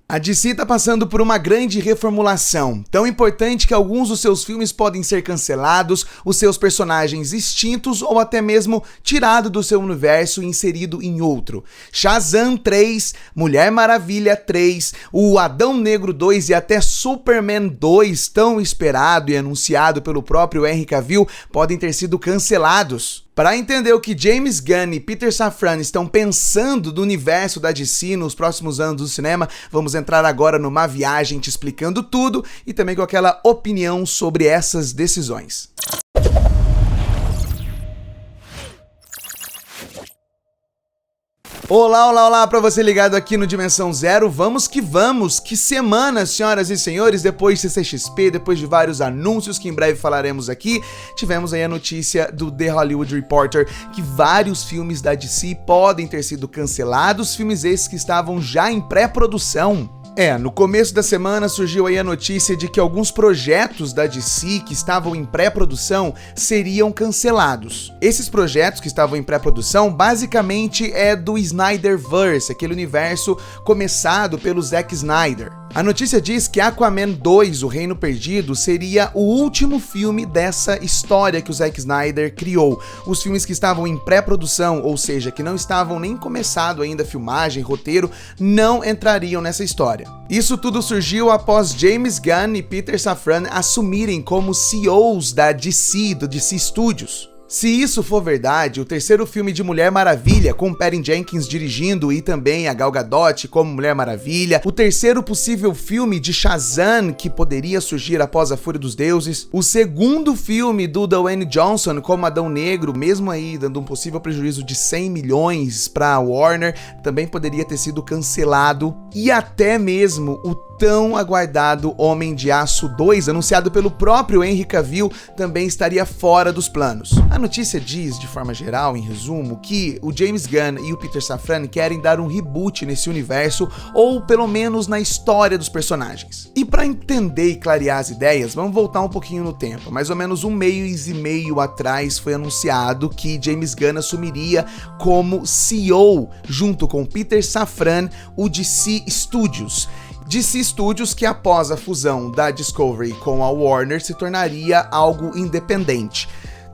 A DC tá passando por uma grande reformulação, tão importante que alguns dos seus filmes podem ser cancelados, os seus personagens extintos ou até mesmo tirado do seu universo e inserido em outro. Shazam 3, Mulher Maravilha 3, o Adão Negro 2 e até Superman 2, tão esperado e anunciado pelo próprio Henry Cavill, podem ter sido cancelados. Para entender o que James Gunn e Peter Safran estão pensando do universo da DC nos próximos anos do cinema, vamos entrar agora numa viagem te explicando tudo e também com aquela opinião sobre essas decisões. Olá para você ligado aqui no Dimensão Zero, vamos! Que semana, senhoras e senhores, depois de CCXP, depois de vários anúncios que em breve falaremos aqui, tivemos aí a notícia do The Hollywood Reporter que vários filmes da DC podem ter sido cancelados, filmes esses que estavam já em pré-produção. No começo da semana surgiu aí a notícia de que alguns projetos da DC que estavam em pré-produção seriam cancelados. Esses projetos que estavam em pré-produção basicamente é do Snyderverse, aquele universo começado pelo Zack Snyder. A notícia diz que Aquaman 2, O Reino Perdido, seria o último filme dessa história que o Zack Snyder criou. Os filmes que estavam em pré-produção, ou seja, que não estavam nem começado ainda a filmagem, roteiro, não entrariam nessa história. Isso tudo surgiu após James Gunn e Peter Safran assumirem como CEOs da DC, do DC Studios. Se isso for verdade, o terceiro filme de Mulher Maravilha, com Patty Jenkins dirigindo e também a Gal Gadot como Mulher Maravilha, o terceiro possível filme de Shazam, que poderia surgir após a Fúria dos Deuses, o segundo filme do Dwayne Johnson como Adão Negro, mesmo aí dando um possível prejuízo de 100 milhões para Warner, também poderia ter sido cancelado, e até mesmo o tão aguardado Homem de Aço 2, anunciado pelo próprio Henry Cavill, também estaria fora dos planos. A notícia diz, de forma geral, em resumo, que o James Gunn e o Peter Safran querem dar um reboot nesse universo, ou pelo menos na história dos personagens. E para entender e clarear as ideias, vamos voltar um pouquinho no tempo. Mais ou menos um mês e meio atrás foi anunciado que James Gunn assumiria como CEO, junto com Peter Safran, o DC Studios. DC Studios que após a fusão da Discovery com a Warner se tornaria algo independente,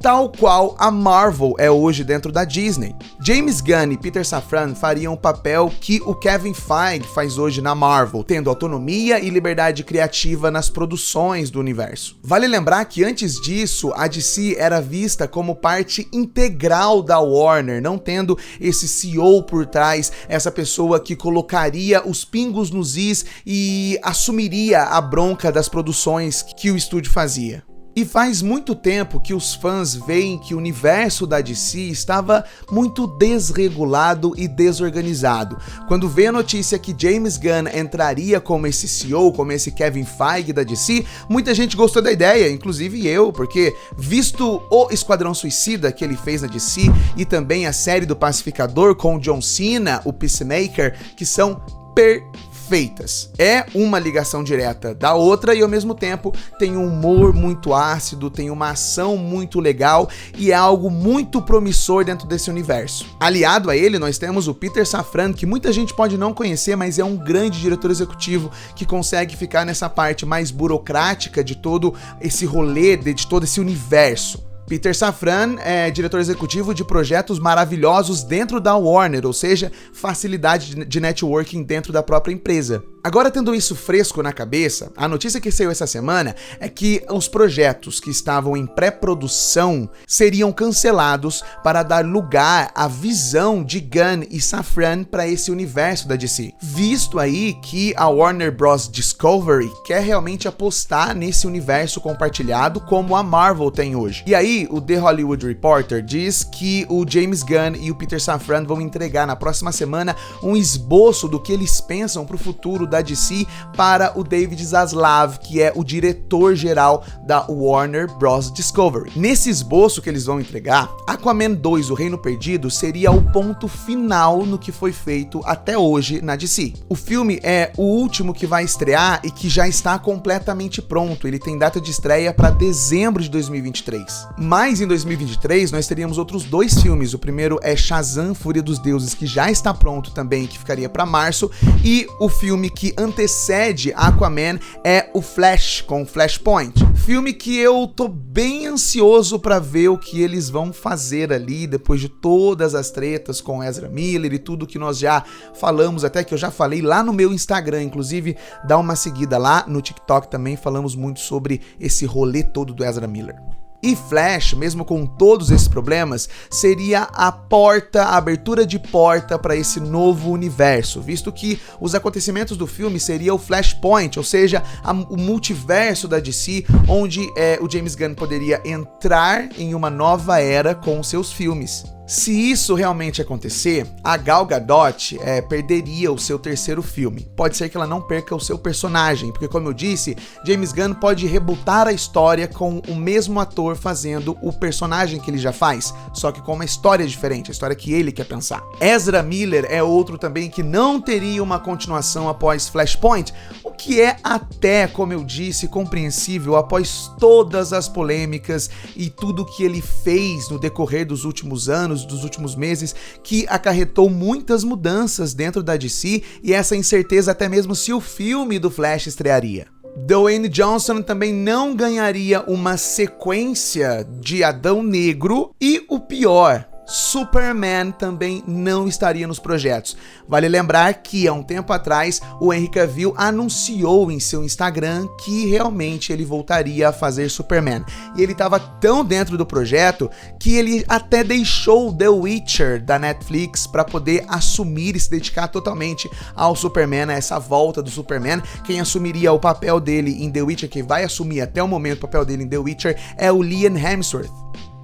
tal qual a Marvel é hoje dentro da Disney. James Gunn e Peter Safran fariam o papel que o Kevin Feige faz hoje na Marvel, tendo autonomia e liberdade criativa nas produções do universo. Vale lembrar que antes disso, a DC era vista como parte integral da Warner, não tendo esse CEO por trás, essa pessoa que colocaria os pingos nos is e assumiria a bronca das produções que o estúdio fazia. E faz muito tempo que os fãs veem que o universo da DC estava muito desregulado e desorganizado. Quando veio a notícia que James Gunn entraria como esse CEO, como esse Kevin Feige da DC, muita gente gostou da ideia, inclusive eu, porque visto o Esquadrão Suicida que ele fez na DC e também a série do Pacificador com o John Cena, o Peacemaker, que são perfeitas. É uma ligação direta da outra e ao mesmo tempo tem um humor muito ácido, tem uma ação muito legal e é algo muito promissor dentro desse universo. Aliado a ele, nós temos o Peter Safran, que muita gente pode não conhecer, mas é um grande diretor executivo que consegue ficar nessa parte mais burocrática de todo esse rolê, de todo esse universo. Peter Safran é diretor executivo de projetos maravilhosos dentro da Warner, ou seja, facilidade de networking dentro da própria empresa. Agora, tendo isso fresco na cabeça, a notícia que saiu essa semana é que os projetos que estavam em pré-produção seriam cancelados para dar lugar à visão de Gunn e Safran para esse universo da DC. Visto aí que a Warner Bros. Discovery quer realmente apostar nesse universo compartilhado como a Marvel tem hoje. E aí, o The Hollywood Reporter diz que o James Gunn e o Peter Safran vão entregar na próxima semana um esboço do que eles pensam para o futuro da DC para o David Zaslav, que é o diretor-geral da Warner Bros. Discovery. Nesse esboço que eles vão entregar, Aquaman 2, O Reino Perdido, seria o ponto final no que foi feito até hoje na DC. O filme é o último que vai estrear e que já está completamente pronto. Ele tem data de estreia para dezembro de 2023. Mas em 2023 nós teríamos outros dois filmes. O primeiro é Shazam, Fúria dos Deuses, que já está pronto também, que ficaria para março, e o filme que antecede Aquaman é o Flash, com Flashpoint. Filme que eu tô bem ansioso pra ver o que eles vão fazer ali, depois de todas as tretas com Ezra Miller e tudo que nós já falamos, até que eu já falei lá no meu Instagram, inclusive dá uma seguida lá no TikTok também, falamos muito sobre esse rolê todo do Ezra Miller. E Flash, mesmo com todos esses problemas, seria a abertura de porta para esse novo universo, visto que os acontecimentos do filme seria o Flashpoint, ou seja, o multiverso da DC, onde o James Gunn poderia entrar em uma nova era com seus filmes. Se isso realmente acontecer, a Gal Gadot perderia o seu terceiro filme. Pode ser que ela não perca o seu personagem, porque como eu disse, James Gunn pode rebootar a história com o mesmo ator fazendo o personagem que ele já faz, só que com uma história diferente, a história que ele quer pensar. Ezra Miller é outro também que não teria uma continuação após Flashpoint, o que é até, como eu disse, compreensível após todas as polêmicas e tudo que ele fez no decorrer dos últimos anos, dos últimos meses, que acarretou muitas mudanças dentro da DC e essa incerteza até mesmo se o filme do Flash estrearia. Dwayne Johnson também não ganharia uma sequência de Adão Negro e o pior, Superman também não estaria nos projetos. Vale lembrar que há um tempo atrás o Henry Cavill anunciou em seu Instagram que realmente ele voltaria a fazer Superman. E ele estava tão dentro do projeto que ele até deixou The Witcher da Netflix para poder assumir e se dedicar totalmente ao Superman, a essa volta do Superman. Quem assumiria o papel dele em The Witcher, quem vai assumir até o momento o papel dele em The Witcher, é o Liam Hemsworth.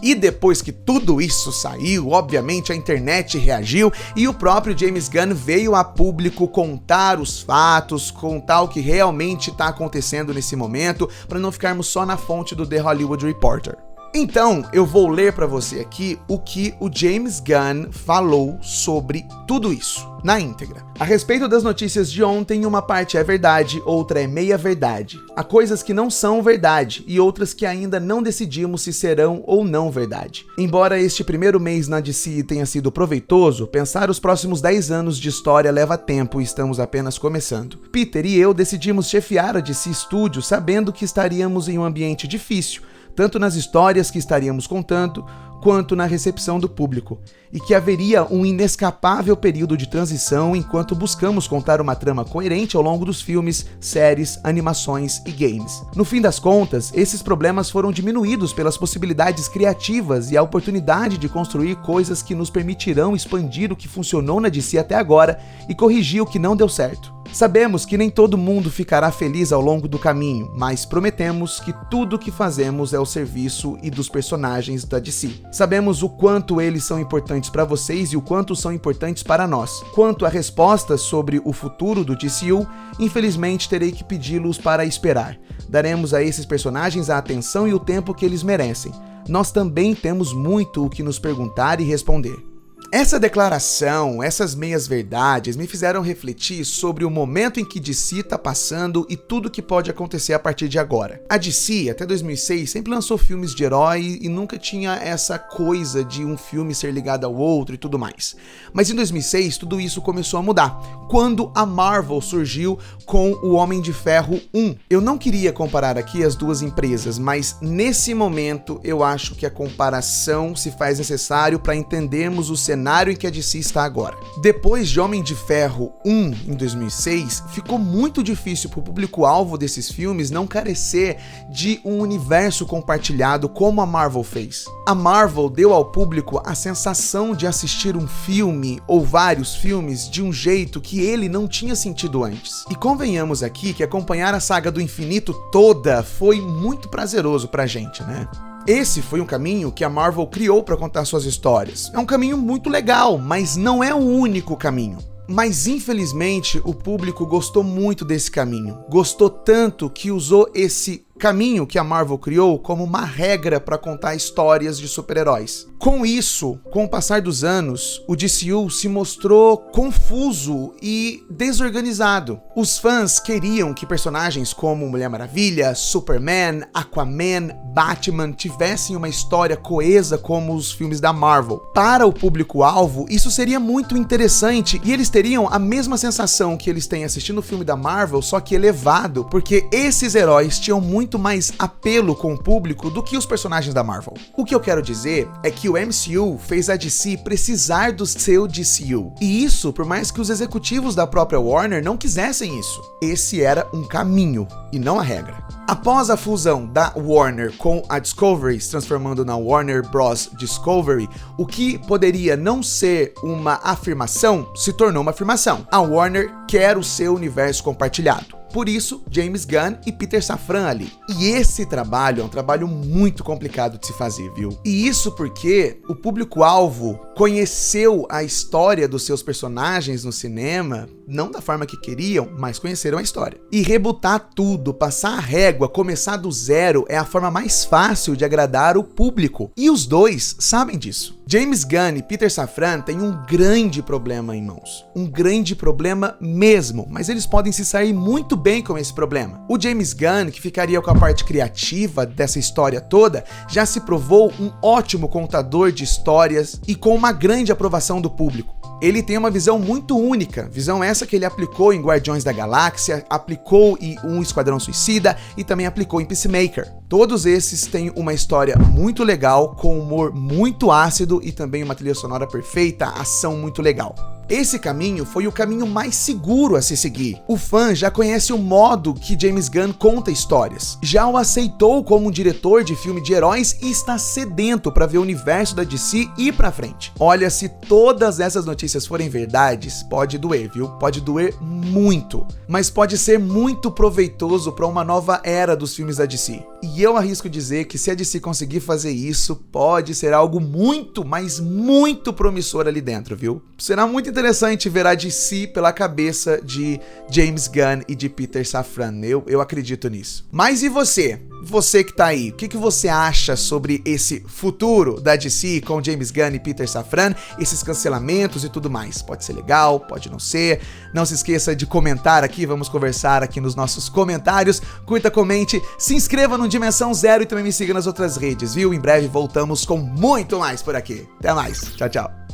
E depois que tudo isso saiu, obviamente a internet reagiu e o próprio James Gunn veio a público contar os fatos, contar o que realmente está acontecendo nesse momento, para não ficarmos só na fonte do The Hollywood Reporter. Então, eu vou ler para você aqui o que o James Gunn falou sobre tudo isso, na íntegra. A respeito das notícias de ontem, uma parte é verdade, outra é meia verdade. Há coisas que não são verdade e outras que ainda não decidimos se serão ou não verdade. Embora este primeiro mês na DC tenha sido proveitoso, pensar os próximos 10 anos de história leva tempo e estamos apenas começando. Peter e eu decidimos chefiar a DC Studios sabendo que estaríamos em um ambiente difícil, tanto nas histórias que estaríamos contando, quanto na recepção do público, e que haveria um inescapável período de transição enquanto buscamos contar uma trama coerente ao longo dos filmes, séries, animações e games. No fim das contas, esses problemas foram diminuídos pelas possibilidades criativas e a oportunidade de construir coisas que nos permitirão expandir o que funcionou na DC até agora e corrigir o que não deu certo. Sabemos que nem todo mundo ficará feliz ao longo do caminho, mas prometemos que tudo o que fazemos é ao serviço e dos personagens da DC. Sabemos o quanto eles são importantes para vocês e o quanto são importantes para nós. Quanto a respostas sobre o futuro do DCU, infelizmente terei que pedi-los para esperar. Daremos a esses personagens a atenção e o tempo que eles merecem. Nós também temos muito o que nos perguntar e responder. Essa declaração, essas meias-verdades me fizeram refletir sobre o momento em que DC está passando e tudo que pode acontecer a partir de agora. A DC, até 2006, sempre lançou filmes de herói e nunca tinha essa coisa de um filme ser ligado ao outro e tudo mais. Mas em 2006, tudo isso começou a mudar, quando a Marvel surgiu com o Homem de Ferro 1. Eu não queria comparar aqui as duas empresas, mas nesse momento eu acho que a comparação se faz necessário para entendermos o cenário em que a DC está agora. Depois de Homem de Ferro 1, em 2006, ficou muito difícil para o público-alvo desses filmes não carecer de um universo compartilhado como a Marvel fez. A Marvel deu ao público a sensação de assistir um filme ou vários filmes de um jeito que ele não tinha sentido antes. E convenhamos aqui que acompanhar a saga do infinito toda foi muito prazeroso pra gente, né? Esse foi um caminho que a Marvel criou para contar suas histórias. É um caminho muito legal, mas não é o único caminho. Mas infelizmente o público gostou muito desse caminho. Gostou tanto que usou esse caminho que a Marvel criou como uma regra para contar histórias de super-heróis. Com isso, com o passar dos anos, o DCU se mostrou confuso e desorganizado. Os fãs queriam que personagens como Mulher Maravilha, Superman, Aquaman, Batman tivessem uma história coesa como os filmes da Marvel. Para o público-alvo, isso seria muito interessante e eles teriam a mesma sensação que eles têm assistindo o filme da Marvel, só que elevado, porque esses heróis tinham muito mais apelo com o público do que os personagens da Marvel. O que eu quero dizer é que o MCU fez a DC precisar do seu DCU. E isso, por mais que os executivos da própria Warner não quisessem isso. Esse era um caminho e não a regra. Após a fusão da Warner com a Discovery, se transformando na Warner Bros. Discovery, o que poderia não ser uma afirmação, se tornou uma afirmação. A Warner quer o seu universo compartilhado. Por isso, James Gunn e Peter Safran ali. E esse trabalho é um trabalho muito complicado de se fazer, viu? E isso porque o público-alvo conheceu a história dos seus personagens no cinema, não da forma que queriam, mas conheceram a história. E rebutar tudo, passar a régua, começar do zero é a forma mais fácil de agradar o público. E os dois sabem disso. James Gunn e Peter Safran têm um grande problema em mãos. Um grande problema mesmo, mas eles podem se sair muito bem com esse problema. O James Gunn, que ficaria com a parte criativa dessa história toda, já se provou um ótimo contador de histórias e com uma grande aprovação do público. Ele tem uma visão muito única, visão essa que ele aplicou em Guardiões da Galáxia, aplicou em um Esquadrão Suicida e também aplicou em Peacemaker. Todos esses têm uma história muito legal, com humor muito ácido e também uma trilha sonora perfeita, ação muito legal. Esse caminho foi o caminho mais seguro a se seguir. O fã já conhece o modo que James Gunn conta histórias, já o aceitou como um diretor de filme de heróis e está sedento para ver o universo da DC ir pra frente. Olha, se todas essas notícias forem verdades, pode doer, viu? Pode doer muito, mas pode ser muito proveitoso para uma nova era dos filmes da DC. E eu arrisco dizer que se a DC conseguir fazer isso, pode ser algo muito, mas muito promissor ali dentro, viu? Será muito interessante ver a DC pela cabeça de James Gunn e de Peter Safran. Eu acredito nisso. Mas e você? Você que tá aí, o que você acha sobre esse futuro da DC com James Gunn e Peter Safran, esses cancelamentos e tudo mais? Pode ser legal, pode não ser. Não se esqueça de comentar aqui, vamos conversar aqui nos nossos comentários. Curta, comente, se inscreva no Dimensão Zero e também me siga nas outras redes, viu? Em breve voltamos com muito mais por aqui. Até mais, tchau, tchau.